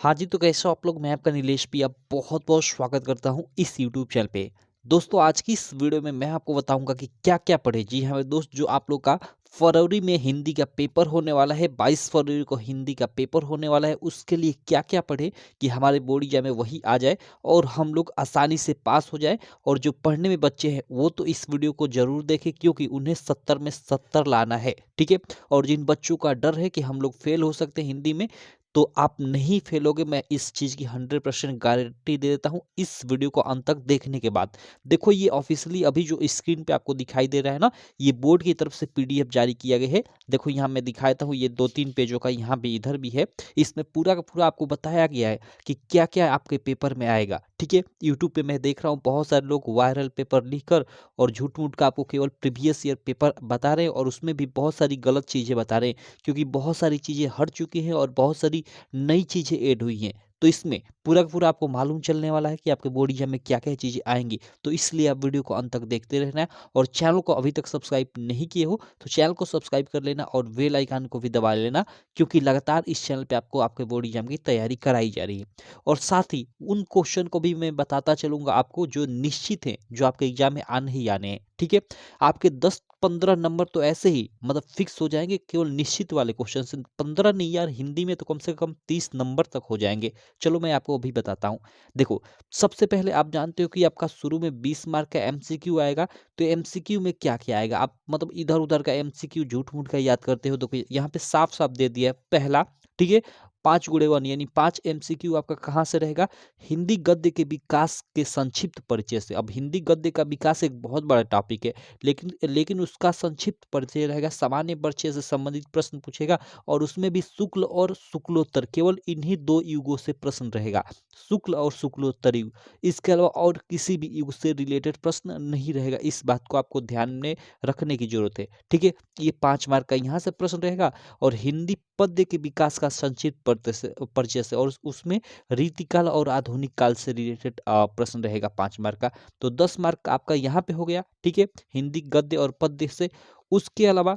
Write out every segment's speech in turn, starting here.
हाँ जी, तो कैसे हो आप लोग? मैं आपका नीलेश भी अब बहुत-बहुत स्वागत करता हूँ इस यूट्यूब चैनल पे। दोस्तों, आज की इस वीडियो में मैं आपको बताऊँगा कि क्या-क्या पढ़ें। जी हाँ, मेरे दोस्त, जो आप लोग का फरवरी में हिंदी का पेपर होने वाला है, 22 फरवरी को हिंदी का पेपर होने वाला है, उसके लिए क्या-क्या पढ़ें कि हमारे बोर्ड एग्जाम में वही आ जाए और हम लोग आसानी से पास हो जाएँ। और जो पढ़ने में बच्चे हैं, वो तो इस वीडियो को ज़रूर देखें, क्योंकि उन्हें 70 में 70 लाना है, ठीक है? और जिन बच्चों का डर है कि हम लोग फेल हो सकते हैं हिंदी में, तो आप नहीं फेल होगे, मैं इस चीज़ की 100% गारंटी दे देता हूँ इस वीडियो को अंत तक देखने के बाद। देखो, ये ऑफ़िशियली अभी जो स्क्रीन पे आपको दिखाई दे रहा है ना, ये बोर्ड की तरफ से पीडीएफ जारी किया गया है। देखो, यहाँ मैं दिखा देता हूँ, ये 2-3 पेजों का यहाँ भी, इधर भी है। इसमें पूरा का पूरा आपको बताया गया है कि क्या-क्या आपके पेपर में आएगा, ठीक है? यूट्यूब पे मैं देख रहा हूँ बहुत सारे लोग वायरल पेपर लिखकर और झूठ-मूठ का आपको केवल प्रीवियस ईयर पेपर बता रहे हैं, और उसमें भी बहुत सारी गलत चीज़ें बता रहे हैं, क्योंकि बहुत सारी चीज़ें हट चुकी हैं और बहुत सारी नई चीज़ें ऐड हुई हैं। तो इसमें पूरा का पूरा आपको मालूम चलने वाला है कि आपके बोर्ड एग्जाम में क्या-क्या चीज़ें आएँगी। तो इसलिए आप वीडियो को अंत तक देखते रहना है, और चैनल को अभी तक सब्सक्राइब नहीं किए हो, तो चैनल को सब्सक्राइब कर लेना और बेल आइकन को भी दबा लेना, क्योंकि लगातार इस चैनल पे आपको आपके बोर्ड एग्जाम की तैयारी कराई जा रही है। और साथ ही उन क्वेश्चन को भी मैं बताता चलूँगा आपको, जो निश्चित हैं, जो आपके एग्जाम में आने ही आने हैं, ठीक है? आपके 10-15 नंबर तो ऐसे ही मतलब फिक्स हो जाएँगे, केवल निश्चित वाले क्वेश्चन से। 15 नहीं यार, हिंदी में तो कम से कम 30 नंबर तक हो जाएँगे। चलो मैं आपको अभी बताता हूँ। देखो, सबसे पहले आप जानते हो कि आपका शुरू में 20 मार्क का एमसीक्यू आएगा। तो एमसीक्यू में क्या-क्या आएगा? आप मतलब इधर-उधर का एमसीक्यू झूठ-मूठ का याद करते हो, तो कोई यहाँ पे साफ-साफ दे दिया है। पहला, ठीक है, 5 गुणे 1 यानी 5 एमसीक्यू आपका कहाँ से रहेगा? हिंदी गद्य के विकास के संक्षिप्त परिचय से। अब हिंदी गद्य का विकास एक बहुत बड़ा टॉपिक है, लेकिन लेकिन उसका संक्षिप्त परिचय रहेगा, सामान्य परिचय से संबंधित प्रश्न पूछेगा, और उसमें भी शुक्ल और शुक्लोत्तर, केवल इन्हीं 2 युगों से प्रश्न रहेगा, शुक्ल और शुक्लोत्तर युग। इसके अलावा और किसी भी युग से रिलेटेड प्रश्न नहीं रहेगा, इस बात को आपको ध्यान में रखने की ज़रूरत है, ठीक है? ये 5 मार्क का यहाँ से प्रश्न रहेगा, और हिंदी पद्य के विकास का संक्षिप्त परिचय से, और उसमें रीतिकाल और आधुनिक काल से रिलेटेड प्रश्न रहेगा 5 मार्क का। तो 10 मार्क का आपका यहाँ पे हो गया, ठीक है? हिंदी गद्य और पद्य से। उसके अलावा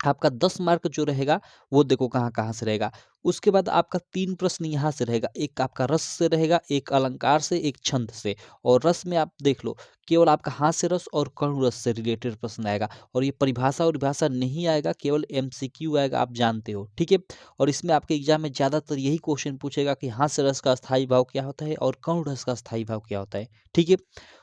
आपका 10 मार्क जो रहेगा, वो देखो कहाँ-कहाँ से रहेगा। उसके बाद आपका 3 प्रश्न यहाँ से रहेगा, एक आपका रस से रहेगा, एक अलंकार से, एक छंद से। और रस में आप देख लो, केवल आपका हास्य रस और करुण रस से रिलेटेड प्रश्न आएगा, और ये परिभाषा नहीं आएगा, केवल एमसीक्यू आएगा, आप जानते हो, ठीक है? और इसमें आपके एग्ज़ाम में ज़्यादातर यही क्वेश्चन पूछेगा कि हास्य रस का स्थायी भाव क्या होता है और करुण रस का स्थायी भाव क्या होता है, ठीक है?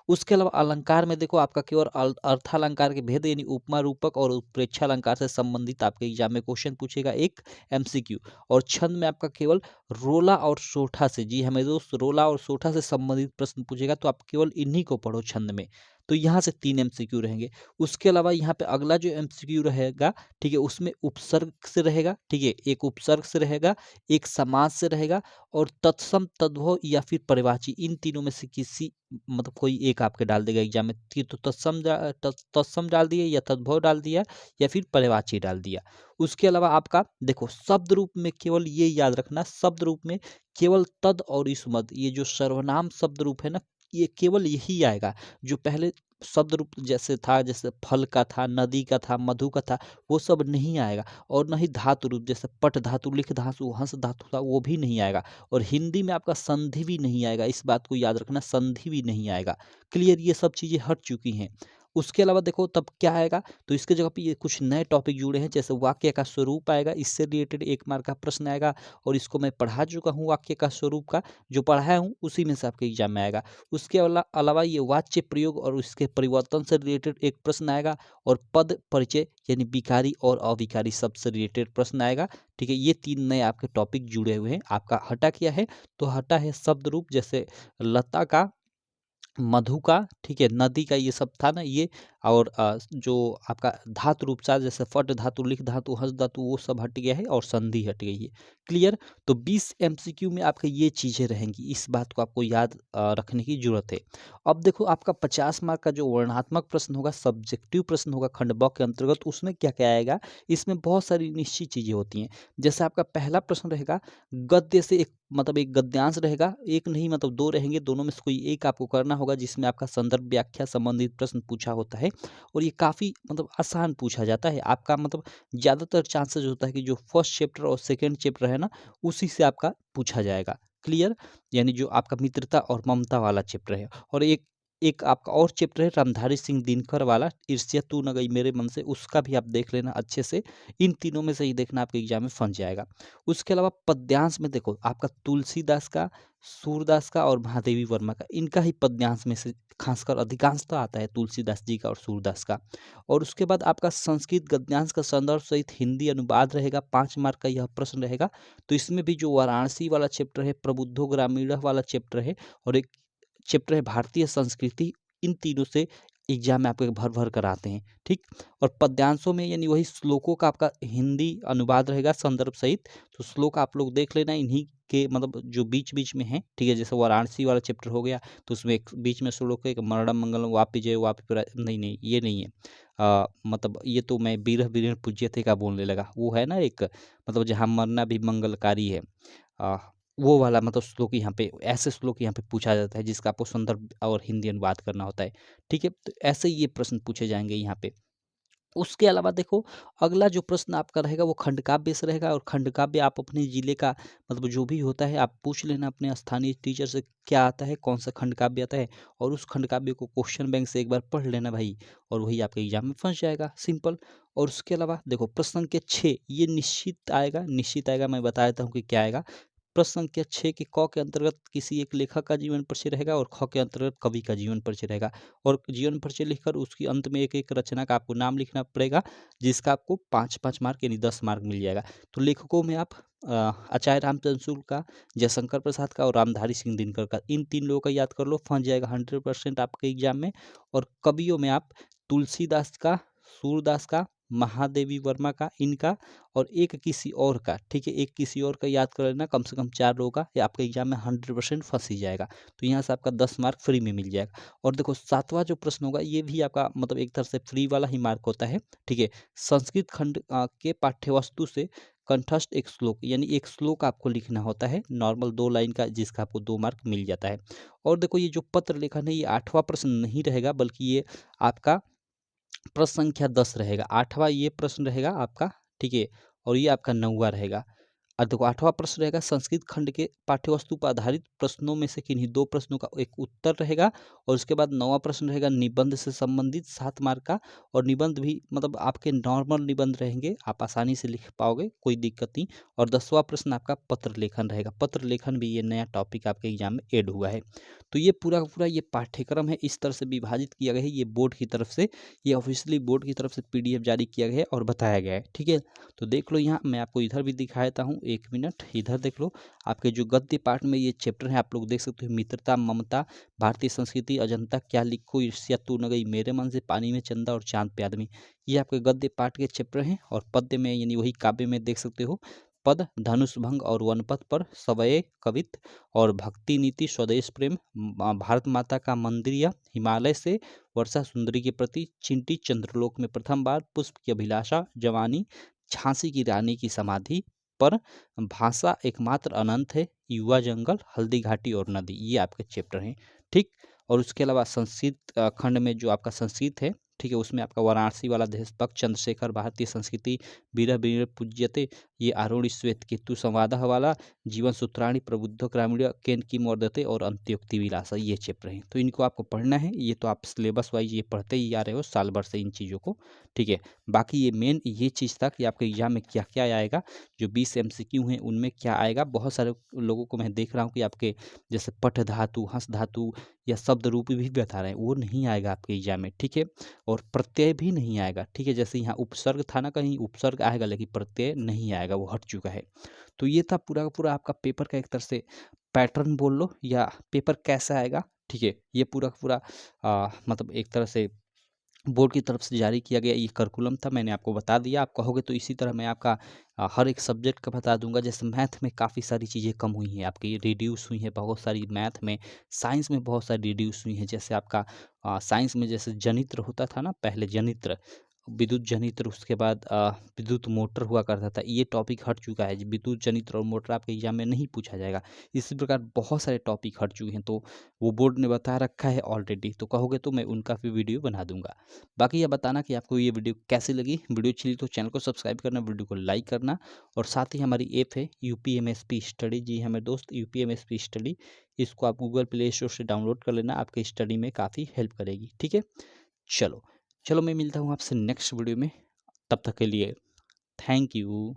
उसके अलावा अलंकार में देखो, आपका केवल अर्थालंकार के भेद यानी उपमा रूपक और उत्प्रेक्षालंकार से संबंधित आपके एग्जाम में क्वेश्चन पूछेगा, एक एमसीक्यू। और छंद में आपका केवल रोला और सोठा से, जी हमें दोस्त, रोला और सोठा से संबंधित प्रश्न पूछेगा, तो आप केवल इन्हीं को पढ़ो छंद में। तो यहाँ से 3 एमसीक्यू रहेंगे। उसके अलावा यहाँ पे अगला जो एमसीक्यू रहेगा, ठीक है, उसमें उपसर्ग से रहेगा, ठीक है, एक उपसर्ग से रहेगा, एक समास से रहेगा, और तत्सम, तद्भव या फिर पर्यायवाची, इन तीनों में से किसी मतलब कोई एक आपके डाल देगा एग्जाम में। तो तत्सम डाल दिया, या तद्भव डाल दिया, या फिर पर्यायवाची डाल दिया। उसके अलावा आपका देखो, शब्द रूप में केवल ये याद रखना, शब्द रूप में केवल तद और इसमद, ये जो सर्वनाम शब्द रूप है ना, ये केवल यही आएगा। जो पहले शब्द रूप जैसे था, जैसे फल का था, नदी का था, मधु का था, वो सब नहीं आएगा। और न ही धातु रूप, जैसे पट धातु, लिख धातु, हंस धातु था, वो भी नहीं आएगा। और हिंदी में आपका संधि भी नहीं आएगा, इस बात को याद रखना, संधि भी नहीं आएगा। क्लियर? ये सब चीज़ें हट चुकी हैं। उसके अलावा देखो तब क्या आएगा, तो इसके जगह पे ये कुछ नए टॉपिक जुड़े हैं, जैसे वाक्य का स्वरूप आएगा, इससे रिलेटेड 1 मार्क का प्रश्न आएगा, और इसको मैं पढ़ा चुका हूँ, वाक्य का स्वरूप का जो पढ़ाया हूँ, उसी में से आपके एग्जाम में आएगा। उसके अलावा ये वाच्य प्रयोग और उसके परिवर्तन से रिलेटेड एक प्रश्न आएगा, और पद परिचय यानी विकारी और अविकारी शब्द से रिलेटेड प्रश्न आएगा, ठीक है? ये 3 नए आपके टॉपिक जुड़े हुए हैं। आपका हटा क्या है? तो हटा है शब्द रूप, जैसे लता का, मधु का, ठीक है, नदी का, ये सब था ना ये। और जो आपका धातु रूप था, जैसे फट धातु, लिख धातु, हंस धातु, वो सब हट गया है, और संधि हट गई है। क्लियर? तो 20 एमसीक्यू में आपके ये चीज़ें रहेंगी, इस बात को आपको याद रखने की ज़रूरत है। अब देखो, आपका 50 मार्क का जो वर्णनात्मक प्रश्न होगा, सब्जेक्टिव प्रश्न होगा खंड ब के अंतर्गत, उसमें क्या-क्या आएगा? इसमें बहुत सारी निश्चित चीज़ें होती हैं। जैसे आपका पहला प्रश्न रहेगा, गद्य से एक मतलब एक गद्यांश रहेगा, एक नहीं मतलब 2 रहेंगे, दोनों में से कोई एक आपको करना होगा जिसमें आपका संदर्भ व्याख्या संबंधित प्रश्न पूछा होता है और ये काफ़ी मतलब आसान पूछा जाता है। आपका मतलब ज़्यादातर चांसेस होता है कि जो फर्स्ट चैप्टर और सेकंड चैप्टर है ना, उसी से आपका पूछा जाएगा। क्लियर? यानी जो आपका मित्रता और ममता वाला चैप्टर है और एक एक आपका और चैप्टर है रामधारी सिंह दिनकर वाला, ईर्ष्या तू न गई मेरे मन से, उसका भी आप देख लेना अच्छे से। इन तीनों में से ही देखना आपके एग्जाम में फंस जाएगा। उसके अलावा पद्यांश में देखो आपका तुलसीदास का, सूरदास का और महादेवी वर्मा का, इनका ही पद्यांश में से खासकर अधिकांशतः आता है तुलसीदास जी का और सूरदास का। और उसके बाद आपका संस्कृत गद्यांश का संदर्भ सहित हिंदी अनुवाद रहेगा, 5 मार्क का यह प्रश्न रहेगा। तो इसमें भी जो वाराणसी वाला चैप्टर है, प्रबुद्धो ग्रामीण वाला चैप्टर है और एक चैप्टर है भारतीय संस्कृति, इन तीनों से एग्जाम में आपको भर भर कर आते हैं। ठीक। और पद्यांशों में यानी वही श्लोकों का आपका हिंदी अनुवाद रहेगा संदर्भ सहित। तो श्लोक आप लोग देख लेना इन्हीं के मतलब जो बीच बीच में है। ठीक है, जैसे वाराणसी वाला चैप्टर हो गया तो उसमें एक बीच में श्लोक है, एक मरणम मंगलम वापि जय वापि नहीं नहीं ये नहीं है। मतलब ये तो मैं बीरह बीरह पूज्यते का बोलने लगा, वो है ना एक मतलब जहाँ मरना भी मंगलकारी है। आ, वो वाला मतलब श्लोक यहाँ पे, ऐसे श्लोक यहाँ पे पूछा जाता है जिसका आपको संदर्भ और हिंदी अनुवाद करना होता है। ठीक है, तो ऐसे ही ये प्रश्न पूछे जाएंगे यहाँ पे। उसके अलावा देखो अगला जो प्रश्न आपका रहेगा वो खंडकाव्य से रहेगा और खंडकाव्य आप अपने जिले का मतलब जो भी होता है आप पूछ लेना अपने स्थानीय टीचर से, क्या आता है, कौन सा खंडकाव्य आता है, और उस खंडकाव्य को क्वेश्चन बैंक से एक बार पढ़ लेना भाई, और वही आपके एग्जाम में फंस जाएगा, सिंपल। और उसके अलावा देखो प्रश्न संख्या 6 ये निश्चित आएगा, निश्चित आएगा, मैं बता देता हूँ कि क्या आएगा। प्रश्न संख्या 6 के क के अंतर्गत किसी एक लेखक का जीवन परिचय रहेगा और ख के अंतर्गत कवि का जीवन परिचय रहेगा। और जीवन परिचय लिखकर उसके अंत में एक एक रचना का आपको नाम लिखना पड़ेगा, जिसका आपको 5-5 मार्क यानी 10 मार्क मिल जाएगा। तो लेखकों में आप आचार्य रामचंद्र शुक्ल का, जयशंकर प्रसाद का और रामधारी सिंह दिनकर का, इन 3 लोगों का याद कर लो, फंस जाएगा 100% आपके एग्जाम में। और कवियों में आप तुलसीदास का, सूरदास का, महादेवी वर्मा का, इनका और एक किसी और का। ठीक है, एक किसी और का याद कर लेना, कम से कम 4 लोगों का, ये आपके एग्जाम में 100% फंस ही जाएगा। तो यहाँ से आपका 10 मार्क फ्री में मिल जाएगा। और देखो 7वां जो प्रश्न होगा ये भी आपका मतलब एक तरह से फ्री वाला ही मार्क होता है। ठीक है, संस्कृत खंड के पाठ्यवस्तु से कंठस्थ एक श्लोक, यानी एक श्लोक आपको लिखना होता है नॉर्मल 2 लाइन का, जिसका आपको 2 मार्क मिल जाता है। और देखो ये जो पत्र लेखन है ये 8वां प्रश्न नहीं रहेगा, बल्कि ये आपका प्रश्न संख्या 10 रहेगा। 8वां ये प्रश्न रहेगा आपका। ठीक है, और ये आपका 9वां रहेगा। और देखो 8वां प्रश्न रहेगा संस्कृत खंड के पाठ्यवस्तु पर आधारित प्रश्नों में से किन्हीं 2 प्रश्नों का एक उत्तर रहेगा। और उसके बाद 9वां प्रश्न रहेगा निबंध से संबंधित 7 मार्क का। और निबंध भी मतलब आपके नॉर्मल निबंध रहेंगे, आप आसानी से लिख पाओगे, कोई दिक्कत नहीं। और 10वां प्रश्न आपका पत्र लेखन रहेगा। पत्र लेखन भी ये नया टॉपिक आपके एग्जाम में ऐड हुआ है। तो ये पूरा का पूरा ये पाठ्यक्रम है, इस तरह से विभाजित किया गया है। ये बोर्ड की तरफ से, ये ऑफिशियली बोर्ड की तरफ से पीडीएफ जारी किया गया है और बताया गया है। ठीक है, तो देख लो यहाँ मैं आपको इधर भी दिखा देता हूँ, 1 मिनट इधर देख लो। आपके जो गद्य पाठ में ये चैप्टर है आप लोग देख सकते हो, मित्रता, ममता, भारतीय संस्कृति, अजंता, क्या लिखो, ईर्ष्या तू न गई मेरे मन से, पानी में चंदा और चांद पे आदमी, ये आपके गद्य पाठ के चैप्टर हैं। और पद्य में यानी वही काव्य में देख सकते हो, पद, धनुष भंग और वनपथ पर, सवये कवित और भक्ति नीति, स्वदेश प्रेम, भारत माता का मंदिर, हिमालय से वर्षा सुंदरी के प्रति, चिंटी, चंद्रलोक में प्रथम बार, पुष्प की अभिलाषा, जवानी, झांसी की रानी की समाधि पर, भाषा एकमात्र अनंत है, युवा जंगल, हल्दी घाटी और नदी, ये आपके चैप्टर हैं। ठीक। और उसके अलावा संस्कृत खंड में जो आपका संस्कृत है, ठीक है, उसमें आपका वाराणसी वाला देशभक्त, चंद्रशेखर, भारतीय संस्कृति, बीरह बीरह पूज्यते, ये आरूढ़ श्वेत केतु संवादः वाला, जीवन सूत्राणि, प्रबुद्ध ग्रामीण, केन की वर्धते और अंत्योक्ति विलासा, ये चैप्टर हैं। तो इनको आपको पढ़ना है, ये तो आप सिलेबस वाइज ये पढ़ते ही आ रहे हो साल भर से इन चीज़ों को। ठीक है, बाकी ये मेन ये चीज़ था कि आपके एग्जाम में क्या क्या आएगा, जो 20 MCQ हैं उनमें क्या आएगा। बहुत सारे लोगों को मैं देख रहा हूँ कि आपके जैसे पठ धातु, हंस धातु या शब्द रूप भी बता रहे हैं, वो नहीं आएगा आपके एग्जाम में। ठीक है, और प्रत्यय भी नहीं आएगा। ठीक है, जैसे यहाँ उपसर्ग था ना, कहीं उपसर्ग आएगा लेकिन प्रत्यय नहीं आएगा, वो हट चुका है। तो ये था पूरा का पूरा आपका पेपर का एक तरह से पैटर्न बोल लो या पेपर कैसा आएगा। ठीक है, ये पूरा का पूरा मतलब एक तरह से बोर्ड की तरफ से जारी किया गया ये करिकुलम था, मैंने आपको बता दिया। आप कहोगे तो इसी तरह मैं आपका हर एक सब्जेक्ट का बता दूंगा। जैसे मैथ में काफ़ी सारी चीज़ें कम हुई हैं, आपकी रिड्यूस हुई हैं बहुत सारी मैथ में, साइंस में बहुत सारी रिड्यूस हुई हैं। जैसे आपका साइंस में जैसे जनित्र होता था ना पहले, जनित्र विद्युत जनित्र, उसके बाद विद्युत मोटर हुआ करता था, ये टॉपिक हट चुका है। विद्युत जनित्र और मोटर आपके एग्जाम में नहीं पूछा जाएगा। इसी प्रकार बहुत सारे टॉपिक हट चुके हैं, तो वो बोर्ड ने बता रखा है ऑलरेडी, तो कहोगे तो मैं उनका भी वीडियो बना दूंगा। बाकी ये बताना कि आपको ये वीडियो कैसी लगी। वीडियो अच्छी लगी तो चैनल को सब्सक्राइब करना, वीडियो को लाइक करना, और साथ ही हमारी ऐप है यूपीएमएसपी स्टडी। जी हाँ मेरे दोस्त, यूपीएमएसपी स्टडी, इसको आप गूगल प्ले स्टोर से डाउनलोड कर लेना, आपके स्टडी में काफ़ी हेल्प करेगी। ठीक है, चलो चलो मैं मिलता हूँ आपसे नेक्स्ट वीडियो में। तब तक के लिए थैंक यू।